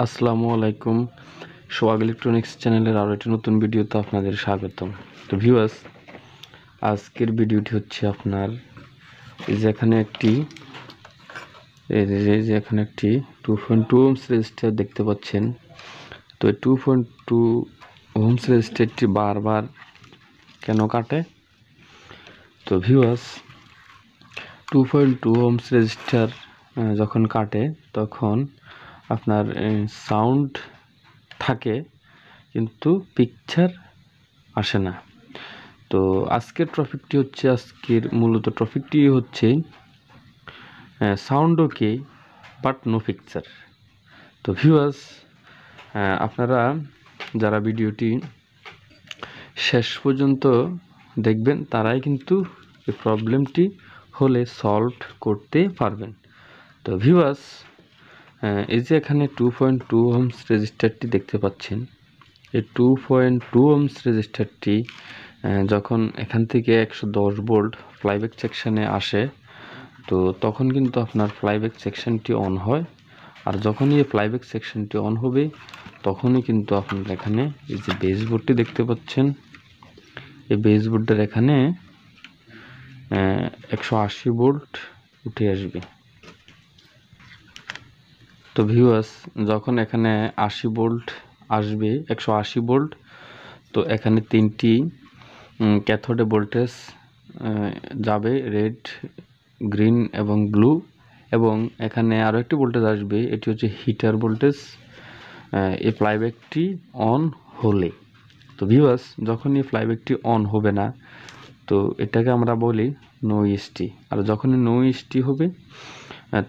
আসসালামু আলাইকুম। সোহাগ ইলেকট্রনিক্স চ্যানেলের আরও একটি নতুন ভিডিওতে আপনাদের স্বাগতম। তো ভিউয়ার্স, আজকের ভিডিওটি হচ্ছে আপনার এই যে এখানে একটি 2.2 ohms রেজিস্টার দেখতে পাচ্ছেন। তো এই 2.2 ohms রেজিস্টারটি বারবার কেন কাটে? তো ভিউয়ার্স, 2.2 ohms রেজিস্টার যখন কাটে তখন আপনার সাউন্ড থাকে কিন্তু পিকচার আসে না। তো আজকের মূলত টপিকটি হচ্ছে sound okay but no picture. তো ভিউয়ার্স, আপনারা যারা ভিডিওটি শেষ পর্যন্ত দেখবেন তারাই কিন্তু এই প্রবলেমটি হলে সলভ করতে পারবেন। তো ভিউয়ার্স, এই যে এখানে 2.2 ohms রেজিস্টারটি দেখতে পাচ্ছেন, এই 2.2 ohms রেজিস্টারটি যখন এখান থেকে 110 ভোল্ট ফ্লাইব্যাক সেকশানে আসে, তো তখন কিন্তু আপনার ফ্লাইব্যাক সেকশনটি অন হয়। আর যখনই এই ফ্লাইব্যাক সেকশনটি অন হবে তখনই কিন্তু আপনার এখানে এই যে বেসবোর্ডটি দেখতে পাচ্ছেন, এই বেসবোর্ডের এখানে 180 ভোল্ট উঠে আসবে। তো ভিউয়ার্স, যখন এখানে 80 ভোল্ট আসবে, 180 ভোল্ট, তো এখানে তিনটি ক্যাথোডে ভোল্টেজ যাবে, রেড, গ্রিন এবং ব্লু, এবং এখানে আরও একটি ভোল্টেজ আসবে, এটি হচ্ছে হিটার ভোল্টেজ এই ফ্লাইব্যাকটি অন হলে। তো ভিউয়ার্স, যখন এই ফ্লাইব্যাকটি অন হবে না, তো এটাকে আমরা বলি নো ইএসটি। আর যখনই নো ইএসটি হবে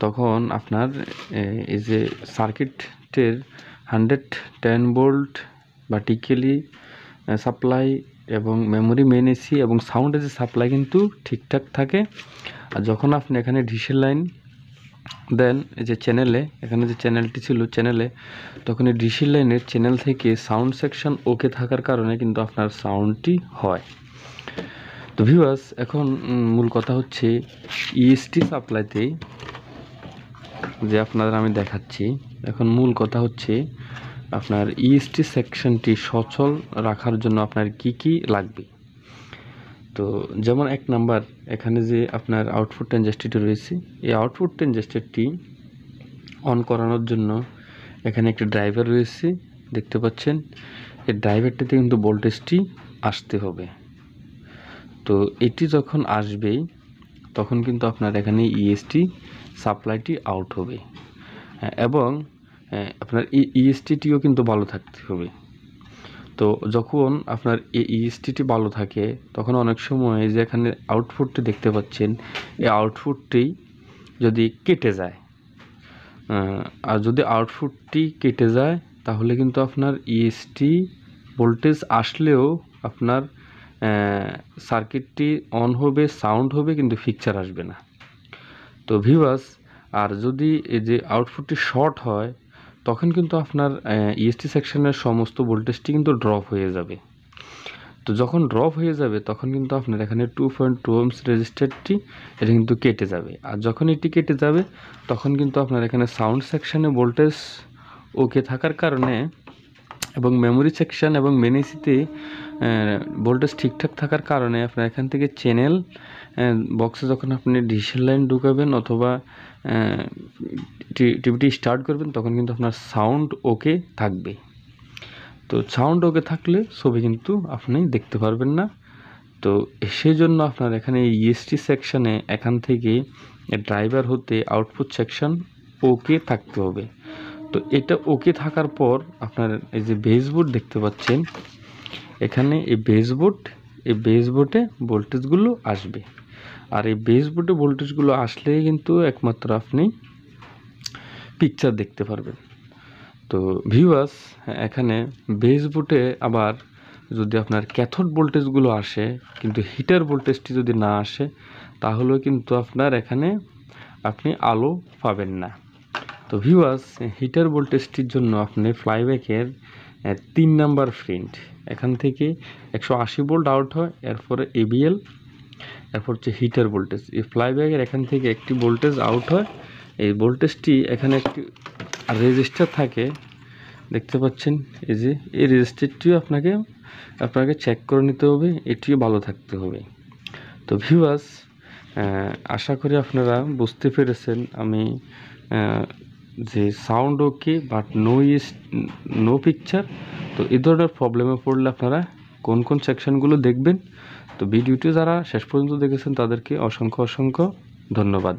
তখন আপনার এই যে সার্কিটের 110 ভোল্ট ভার্টিক্যালি সাপ্লাই এবং মেমোরি মেন এসি এবং সাউন্ড এসি সাপ্লাই কিন্তু ঠিকঠাক থাকে। আর যখন আপনি এখানে ডিসের লাইন দেন এই যে চ্যানেলে, এখানে যে চ্যানেলটি ছিল চ্যানেলে, তখন এই ডিসি লাইনের চ্যানেল থেকে সাউন্ড সেকশন ওকে থাকার কারণে কিন্তু আপনার সাউন্ডটি হয়। তো ভিউয়ার্স, এখন মূল কথা হচ্ছে ইএসটি সাপ্লাইতে যে আপনাদের আমি দেখাচ্ছি, এখন মূল কথা হচ্ছে আপনার ইএসটি সেকশনটি সচল রাখার জন্য আপনার কি কি লাগবে। তো যেমন 1 নাম্বার, এখানে যে আপনার আউটপুট ট্রানজিস্টরটি রয়েছে, এই আউটপুট ট্রানজিস্টরটি অন করানোর জন্য এখানে একটি ড্রাইভার রয়েছে দেখতে পাচ্ছেন। এই ড্রাইভারটিতে কিন্তু ভোল্টেজটি আসতে হবে। তো এটি যখন আসবে তখন কিন্তু আপনার এখানে ইএসটি সাপ্লাইটি আউট হবে, এবং আপনার ইএসটিটিও কিন্তু ভালো থাকতে হবে। তো যখন আপনার এই ইএসটিটি ভালো থাকে তখন অনেক সময় যে এখানে আউটপুটটি দেখতে পাচ্ছেন, এই আউটপুটটি যদি কেটে যায়, আর যদি আউটপুটটি কেটে যায় তাহলে কিন্তু আপনার ইএসটি ভোল্টেজ আসলেও আপনার সার্কিটটি অন হবে, সাউন্ড হবে, কিন্তু পিকচার আসবে না। তো ভিউয়ার্স, আর যদি এই যে আউটপুটটি শর্ট হয় তখন কিন্তু আপনার ইএসটি সেকশনের সমস্ত ভোল্টেজটি কিন্তু ড্রপ হয়ে যাবে। তো যখন ড্রপ হয়ে যাবে তখন কিন্তু আপনার এখানে 2.2 ohms রেজিস্টারটি এটা কিন্তু কেটে যাবে। আর যখন এটি কেটে যাবে তখন কিন্তু আপনার এখানে সাউন্ড সেকশনে ভোল্টেজ ওকে থাকার কারণে এবং মেমোরি সেকশন এবং মেনেসিতে ভোল্টেজ ঠিকঠাক থাকার কারণে আপনার এখান থেকে চ্যানেল বক্সে যখন আপনি ডিসেল লাইন ঢুকাবেন অথবা টিভিটি স্টার্ট করবেন তখন কিন্তু আপনার সাউন্ড ওকে থাকবে। তো সাউন্ড ওকে থাকলে ছবি কিন্তু আপনি দেখতে পারবেন না। তো সেই জন্য আপনার এখানে ইএসটি সেকশনে এখান থেকে ড্রাইভার হতে আউটপুট সেকশন ওকে থাকতে হবে। তো এটা ওকে থাকার পর আপনার এই যে বেসবোর্ড দেখতে পাচ্ছেন, এখানে এই বেসবোর্ডে ভোল্টেজগুলো আসবে। আর এই বেসবোর্ডে ভোল্টেজগুলো আসলেই কিন্তু একমাত্র আপনি পিকচার দেখতে পারবেন। তো ভিউয়ার্স, এখানে বেসবোর্ডে আবার যদি আপনার ক্যাথোড ভোল্টেজগুলো আসে কিন্তু হিটার ভোল্টেজটি যদি না আসে তাহলেও কিন্তু আপনার এখানে আপনি আলো পাবেন না। তো ভিউয়ার্স, হিটার ভোল্টেজটির জন্য আপনি ফ্লাইব্যাকের 3 নাম্বার প্রিন্ট, এখান থেকে 180 ভোল্ট আউট হয়, এরপরে এবিএল, এরপর হচ্ছে হিটার ভোল্টেজ। এই ফ্লাইব্যাকের এখান থেকে একটি ভোল্টেজ আউট হয়, এই ভোল্টেজটি এখানে একটি রেজিস্টার থাকে, দেখতে পাচ্ছেন এই যে এই রেজিস্টারটিও আপনাকে চেক করে নিতে হবে, এটিও ভালো থাকতে হবে। তো ভিউয়ার্স, আশা করি আপনারা বুঝতে পেরেছেন আমি যে sound okay but no picture. তো এই ধরনের প্রবলেমে পড়লে আপনারা কোন কোন সেকশনগুলো দেখবেন। তো ভিডিওটি যারা শেষ পর্যন্ত দেখেছেন তাদেরকে অসংখ্য ধন্যবাদ।